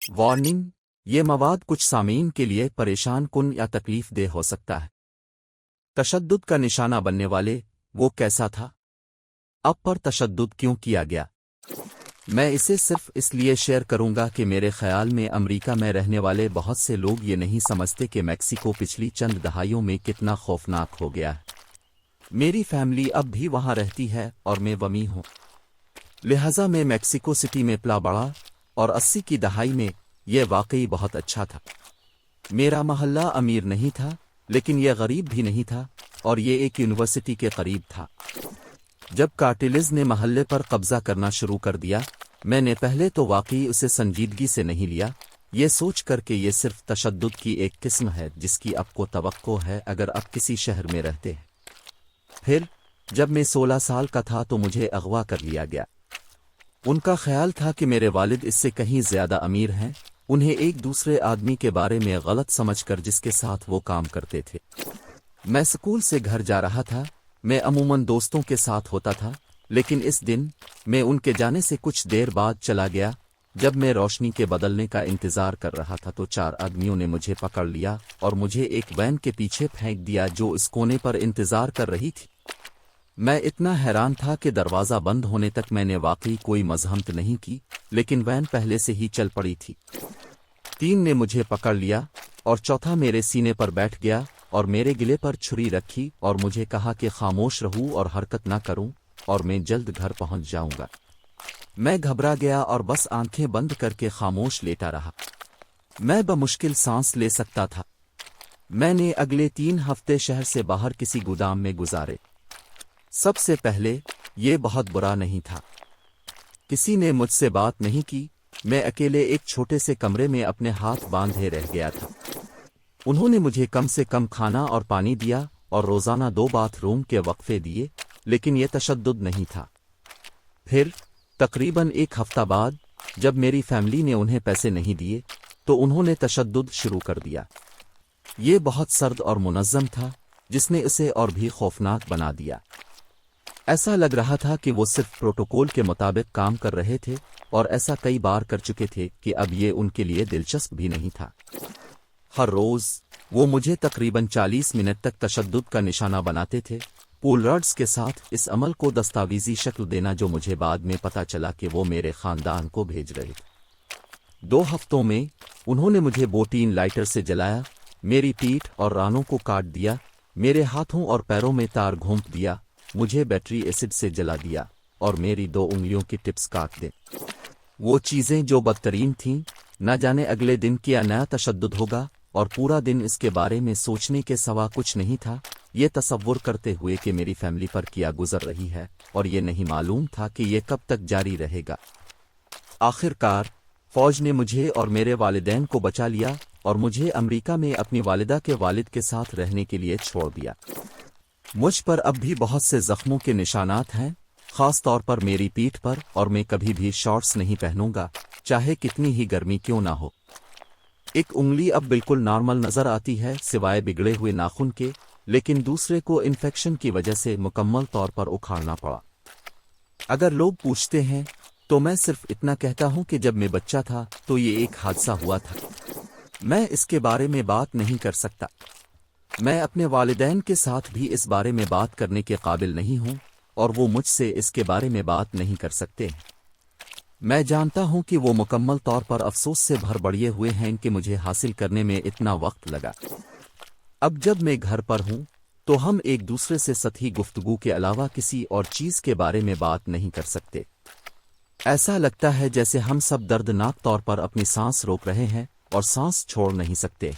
Warning: یہ مواد کچھ سامعین کے لیے پریشان کن یا تکلیف دہ ہو سکتا ہے۔ تشدد کا نشانہ بننے والے وہ کیسا تھا؟ اب پر تشدد کیوں کیا گیا؟ میں اسے صرف اس لیے شیئر کروں گا کہ میرے خیال میں امریکہ میں رہنے والے بہت سے لوگ یہ نہیں سمجھتے کہ میکسیکو پچھلی چند دہائیوں میں کتنا خوفناک ہو گیا ہے۔ میری فیملی اب بھی وہاں رہتی ہے اور میں ومی ہوں، لہٰذا میں میکسیکو سٹی میں پلا بڑھا، اور 80 کی دہائی میں یہ واقعی بہت اچھا تھا۔ میرا محلہ امیر نہیں تھا لیکن یہ غریب بھی نہیں تھا، اور یہ ایک یونیورسٹی کے قریب تھا۔ جب کارٹیلز نے محلے پر قبضہ کرنا شروع کر دیا، میں نے پہلے تو واقعی اسے سنجیدگی سے نہیں لیا، یہ سوچ کر کہ یہ صرف تشدد کی ایک قسم ہے جس کی آپ کو توقع ہے اگر آپ کسی شہر میں رہتے ہیں۔ پھر جب میں 16 سال کا تھا تو مجھے اغوا کر لیا گیا۔ ان کا خیال تھا کہ میرے والد اس سے کہیں زیادہ امیر ہیں، انہیں ایک دوسرے آدمی کے بارے میں غلط سمجھ کر جس کے ساتھ وہ کام کرتے تھے۔ میں اسکول سے گھر جا رہا تھا، میں عموماً دوستوں کے ساتھ ہوتا تھا، لیکن اس دن میں ان کے جانے سے کچھ دیر بعد چلا گیا۔ جب میں روشنی کے بدلنے کا انتظار کر رہا تھا تو 4 آدمیوں نے مجھے پکڑ لیا اور مجھے ایک وین کے پیچھے پھینک دیا جو اس کونے پر انتظار کر رہی تھی۔ میں اتنا حیران تھا کہ دروازہ بند ہونے تک میں نے واقعی کوئی مزاحمت نہیں کی، لیکن وین پہلے سے ہی چل پڑی تھی۔ 3 نے مجھے پکڑ لیا اور چوتھا میرے سینے پر بیٹھ گیا اور میرے گلے پر چھری رکھی اور مجھے کہا کہ خاموش رہوں اور حرکت نہ کروں اور میں جلد گھر پہنچ جاؤں گا۔ میں گھبرا گیا اور بس آنکھیں بند کر کے خاموش لیٹا رہا۔ میں بمشکل سانس لے سکتا تھا۔ میں نے اگلے 3 ہفتے شہر سے باہر کسی گودام میں گزارے۔ سب سے پہلے یہ بہت برا نہیں تھا۔ کسی نے مجھ سے بات نہیں کی، میں اکیلے ایک چھوٹے سے کمرے میں اپنے ہاتھ باندھے رہ گیا تھا۔ انہوں نے مجھے کم سے کم کھانا اور پانی دیا اور روزانہ 2 باتھ روم کے وقفے دیے، لیکن یہ تشدد نہیں تھا۔ پھر تقریباً 1 ہفتہ بعد جب میری فیملی نے انہیں پیسے نہیں دیے تو انہوں نے تشدد شروع کر دیا۔ یہ بہت سرد اور منظم تھا جس نے اسے اور بھی خوفناک بنا دیا۔ ایسا لگ رہا تھا کہ وہ صرف پروٹوکول کے مطابق کام کر رہے تھے اور ایسا کئی بار کر چکے تھے کہ اب یہ ان کے لیے دلچسپ بھی نہیں تھا۔ ہر روز وہ مجھے تقریباً 40 منٹ تک تشدد کا نشانہ بناتے تھے، پول راڈز کے ساتھ اس عمل کو دستاویزی شکل دینا جو مجھے بعد میں پتہ چلا کہ وہ میرے خاندان کو بھیج رہے تھے۔ 2 ہفتوں میں انہوں نے مجھے بوٹین لائٹر سے جلایا، میری پیٹھ اور رانوں کو کاٹ دیا، میرے ہاتھوں اور پیروں میں تار گھونپ دیا، مجھے بیٹری ایسڈ سے جلا دیا اور میری 2 انگلیوں کی ٹپس کاٹ دے۔ وہ چیزیں جو بدترین تھیں، نہ جانے اگلے دن کیا نیا تشدد ہوگا، اور پورا دن اس کے بارے میں سوچنے کے سوا کچھ نہیں تھا، یہ تصور کرتے ہوئے کہ میری فیملی پر کیا گزر رہی ہے، اور یہ نہیں معلوم تھا کہ یہ کب تک جاری رہے گا۔ آخر کار فوج نے مجھے اور میرے والدین کو بچا لیا اور مجھے امریکہ میں اپنی والدہ کے والد کے ساتھ رہنے کے لیے چھوڑ دیا۔ مجھ پر اب بھی بہت سے زخموں کے نشانات ہیں، خاص طور پر میری پیٹھ پر، اور میں کبھی بھی شارٹس نہیں پہنوں گا چاہے کتنی ہی گرمی کیوں نہ ہو۔ ایک انگلی اب بالکل نارمل نظر آتی ہے سوائے بگڑے ہوئے ناخن کے، لیکن دوسرے کو انفیکشن کی وجہ سے مکمل طور پر اکھاڑنا پڑا۔ اگر لوگ پوچھتے ہیں تو میں صرف اتنا کہتا ہوں کہ جب میں بچہ تھا تو یہ ایک حادثہ ہوا تھا، میں اس کے بارے میں بات نہیں کر سکتا۔ میں اپنے والدین کے ساتھ بھی اس بارے میں بات کرنے کے قابل نہیں ہوں اور وہ مجھ سے اس کے بارے میں بات نہیں کر سکتے۔ میں جانتا ہوں کہ وہ مکمل طور پر افسوس سے بھر بڑھے ہوئے ہیں کہ مجھے حاصل کرنے میں اتنا وقت لگا۔ اب جب میں گھر پر ہوں تو ہم ایک دوسرے سے سطحی گفتگو کے علاوہ کسی اور چیز کے بارے میں بات نہیں کر سکتے۔ ایسا لگتا ہے جیسے ہم سب دردناک طور پر اپنی سانس روک رہے ہیں اور سانس چھوڑ نہیں سکتے۔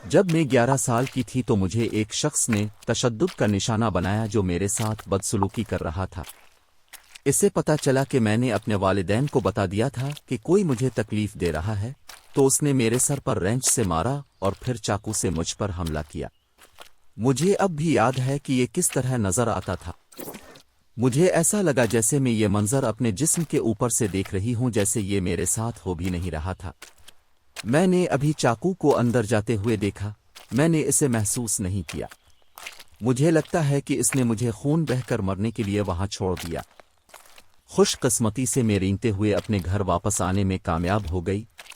جب میں 11 سال کی تھی تو مجھے ایک شخص نے تشدد کا نشانہ بنایا جو میرے ساتھ بدسلوکی کر رہا تھا۔ اسے پتا چلا کہ میں نے اپنے والدین کو بتا دیا تھا کہ کوئی مجھے تکلیف دے رہا ہے، تو اس نے میرے سر پر رینچ سے مارا اور پھر چاقو سے مجھ پر حملہ کیا۔ مجھے اب بھی یاد ہے کہ یہ کس طرح نظر آتا تھا۔ مجھے ایسا لگا جیسے میں یہ منظر اپنے جسم کے اوپر سے دیکھ رہی ہوں، جیسے یہ میرے ساتھ ہو بھی نہیں رہا تھا۔ میں نے ابھی چاقو کو اندر جاتے ہوئے دیکھا، میں نے اسے محسوس نہیں کیا۔ مجھے لگتا ہے کہ اس نے مجھے خون بہہ کر مرنے کے لیے وہاں چھوڑ دیا۔ خوش قسمتی سے میں رینگتے ہوئے اپنے گھر واپس آنے میں کامیاب ہو گئی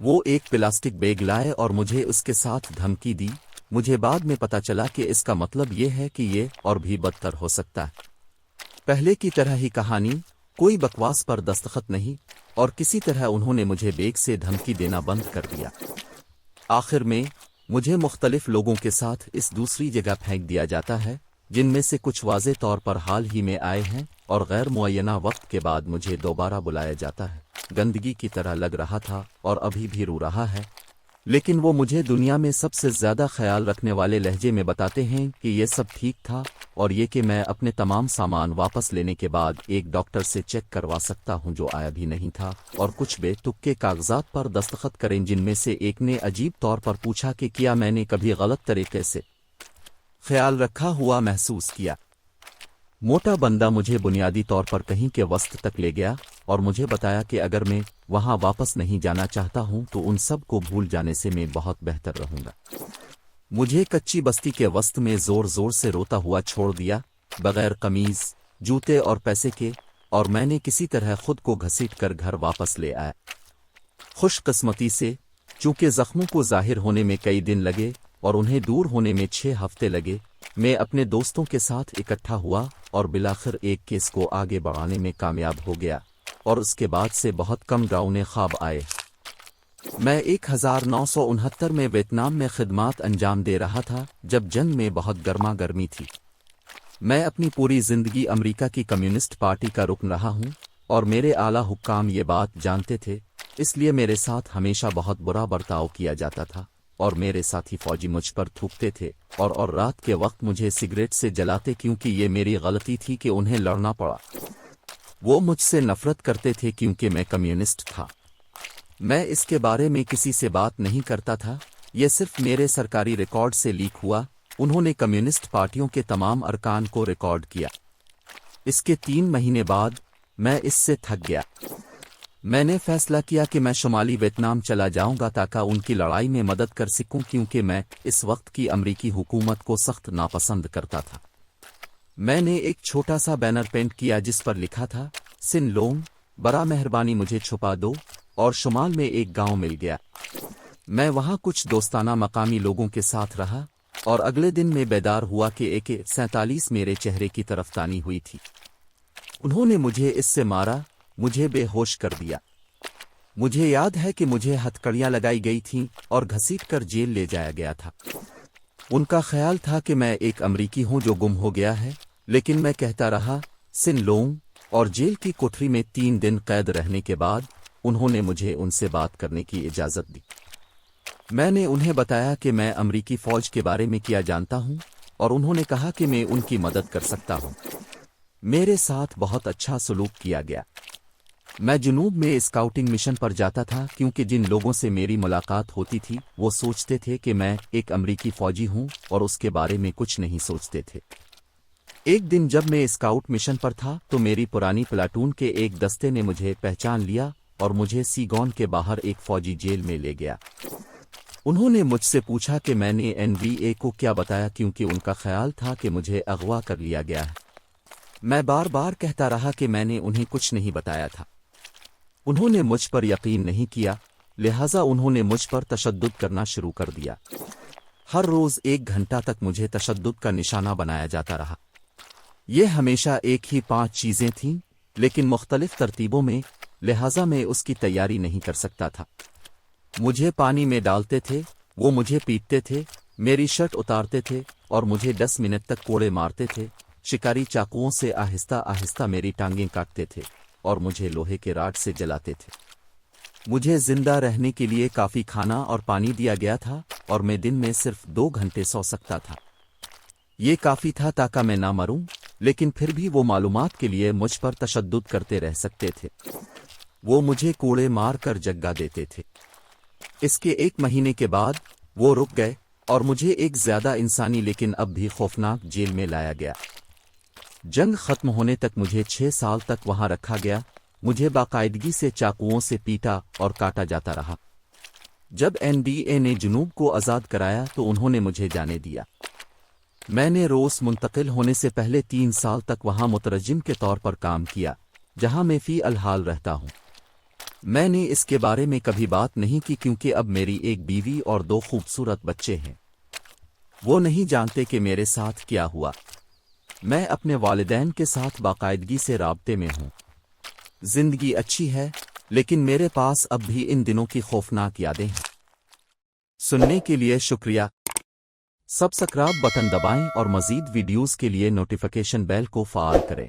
وہ ایک پلاسٹک بیگ لائے اور مجھے اس کے ساتھ دھمکی دی۔ مجھے بعد میں پتا چلا کہ اس کا مطلب یہ ہے کہ یہ اور بھی بدتر ہو سکتا ہے۔ پہلے کی طرح ہی کہانی، کوئی بکواس پر دستخط نہیں، اور کسی طرح انہوں نے مجھے بیگ سے دھمکی دینا بند کر دیا۔ آخر میں مجھے مختلف لوگوں کے ساتھ اس دوسری جگہ پھینک دیا جاتا ہے، جن میں سے کچھ واضح طور پر حال ہی میں آئے ہیں، اور غیر معینہ وقت کے بعد مجھے دوبارہ بلایا جاتا ہے۔ گندگی کی طرح لگ رہا تھا اور ابھی بھی رو رہا ہے، لیکن وہ مجھے دنیا میں سب سے زیادہ خیال رکھنے والے لہجے میں بتاتے ہیں کہ یہ سب ٹھیک تھا، اور یہ کہ میں اپنے تمام سامان واپس لینے کے بعد ایک ڈاکٹر سے چیک کروا سکتا ہوں جو آیا بھی نہیں تھا، اور کچھ بے تکے کاغذات پر دستخط کریں جن میں سے ایک نے عجیب طور پر پوچھا کہ کیا میں نے کبھی غلط طریقے سے خیال رکھا ہوا محسوس کیا۔ موٹا بندہ مجھے بنیادی طور پر کہیں کے وسط تک لے گیا اور مجھے بتایا کہ اگر میں وہاں واپس نہیں جانا چاہتا ہوں تو ان سب کو بھول جانے سے میں بہت بہتر رہوں گا۔ مجھے کچی بستی کے وسط میں زور زور سے روتا ہوا چھوڑ دیا، بغیر قمیض، جوتے اور پیسے کے، اور میں نے کسی طرح خود کو گھسیٹ کر گھر واپس لے آیا۔ خوش قسمتی سے، چونکہ زخموں کو ظاہر ہونے میں کئی دن لگے اور انہیں دور ہونے میں 6 ہفتے لگے، میں اپنے دوستوں کے ساتھ اکٹھا ہوا اور بالآخر ایک کیس کو آگے بڑھانے میں کامیاب ہو گیا، اور اس کے بعد سے بہت کم ڈراؤنے خواب آئے۔ میں 1969 میں ویتنام میں خدمات انجام دے رہا تھا جب جنگ میں بہت گرما گرمی تھی۔ میں اپنی پوری زندگی امریکہ کی کمیونسٹ پارٹی کا رکن رہا ہوں، اور میرے اعلیٰ حکام یہ بات جانتے تھے، اس لیے میرے ساتھ ہمیشہ بہت برا برتاؤ کیا جاتا تھا، اور میرے ساتھی فوجی مجھ پر تھوکتے تھے اور رات کے وقت مجھے سگریٹ سے جلاتے کیونکہ یہ میری غلطی تھی کہ انہیں لڑنا پڑا۔ وہ مجھ سے نفرت کرتے تھے کیونکہ میں کمیونسٹ تھا۔ میں اس کے بارے میں کسی سے بات نہیں کرتا تھا، یہ صرف میرے سرکاری ریکارڈ سے لیک ہوا۔ انہوں نے کمیونسٹ پارٹیوں کے تمام ارکان کو ریکارڈ کیا۔ اس کے 3 مہینے بعد میں اس سے تھک گیا۔ میں نے فیصلہ کیا کہ میں شمالی ویتنام چلا جاؤں گا تاکہ ان کی لڑائی میں مدد کر سکوں، کیونکہ میں اس وقت کی امریکی حکومت کو سخت ناپسند کرتا تھا۔ میں نے ایک چھوٹا سا بینر پینٹ کیا جس پر لکھا تھا، سن لونگ، برا مہربانی مجھے چھپا دو، اور شمال میں ایک گاؤں مل گیا۔ میں وہاں کچھ دوستانہ مقامی لوگوں کے ساتھ رہا، اور اگلے دن میں بیدار ہوا کہ AK-47 میرے چہرے کی طرف تانی ہوئی تھی۔ انہوں نے مجھے اس سے مارا، مجھے بے ہوش کر دیا۔ مجھے یاد ہے کہ مجھے ہتھکڑیاں لگائی گئی تھیں اور گھسیٹ کر جیل لے جایا گیا تھا۔ ان کا خیال تھا کہ میں ایک امریکی ہوں جو گم ہو گیا ہے، لیکن میں کہتا رہا، سن لونگ، اور جیل کی کوٹری میں 3 دن قید رہنے کے بعد انہوں نے مجھے ان سے بات کرنے کی اجازت دی۔ میں نے انہیں بتایا کہ میں امریکی فوج کے بارے میں کیا جانتا ہوں، اور انہوں نے کہا کہ میں ان کی مدد کر سکتا ہوں۔ میرے ساتھ بہت اچھا سلوک کیا گیا۔ میں جنوب میں اسکاؤٹنگ مشن پر جاتا تھا کیونکہ جن لوگوں سے میری ملاقات ہوتی تھی وہ سوچتے تھے کہ میں ایک امریکی فوجی ہوں اور اس کے بارے میں کچھ نہیں سوچتے تھے۔ ایک دن جب میں اسکاؤٹ مشن پر تھا تو میری پرانی پلاٹون کے ایک دستے نے مجھے پہچان لیا اور مجھے سیگون کے باہر ایک فوجی جیل میں لے گیا۔ انہوں نے مجھ سے پوچھا کہ میں نے NBA کو کیا بتایا کیونکہ ان کا خیال تھا کہ مجھے اغوا کر لیا گیا ہے۔ میں بار بار کہتا رہا کہ میں نے انہیں کچھ نہیں بتایا تھا۔ انہوں نے مجھ پر یقین نہیں کیا، لہٰذا انہوں نے مجھ پر تشدد کرنا شروع کر دیا۔ ہر روز 1 گھنٹہ تک مجھے تشدد کا نشانہ بنایا جاتا رہا۔ یہ ہمیشہ ایک ہی 5 چیزیں تھیں، لیکن مختلف ترتیبوں میں، لہٰذا میں اس کی تیاری نہیں کر سکتا تھا۔ مجھے پانی میں ڈالتے تھے، وہ مجھے پیٹتے تھے، میری شرٹ اتارتے تھے اور مجھے 10 منٹ تک کوڑے مارتے تھے۔ شکاری چاقوؤں سے آہستہ آہستہ میری ٹانگیں کاٹتے تھے اور مجھے لوہے کے راڈ سے جلاتے تھے۔ مجھے زندہ رہنے کے لیے کافی کھانا اور پانی دیا گیا تھا اور میں دن میں صرف 2 گھنٹے سو سکتا تھا۔ یہ کافی تھا تاکہ میں نہ مروں، لیکن پھر بھی وہ معلومات کے لیے مجھ پر تشدد کرتے رہ سکتے تھے۔ وہ مجھے کوڑے مار کر جگہ دیتے تھے۔ اس کے 1 مہینے کے بعد وہ رک گئے اور مجھے ایک زیادہ انسانی لیکن اب بھی خوفناک جیل میں لایا گیا۔ جنگ ختم ہونے تک مجھے 6 سال تک وہاں رکھا گیا۔ مجھے باقاعدگی سے چاقوؤں سے پیٹا اور کاٹا جاتا رہا۔ جب NBA نے جنوب کو آزاد کرایا تو انہوں نے مجھے جانے دیا۔ میں نے روس منتقل ہونے سے پہلے 3 سال تک وہاں مترجم کے طور پر کام کیا، جہاں میں فی الحال رہتا ہوں۔ میں نے اس کے بارے میں کبھی بات نہیں کی کیونکہ اب میری ایک بیوی اور 2 خوبصورت بچے ہیں۔ وہ نہیں جانتے کہ میرے ساتھ کیا ہوا۔ میں اپنے والدین کے ساتھ باقاعدگی سے رابطے میں ہوں۔ زندگی اچھی ہے، لیکن میرے پاس اب بھی ان دنوں کی خوفناک یادیں ہیں۔ سننے کے لیے شکریہ۔ سبسکرائب بٹن دبائیں اور مزید ویڈیوز کے لیے نوٹیفیکیشن بیل کو فعال کریں۔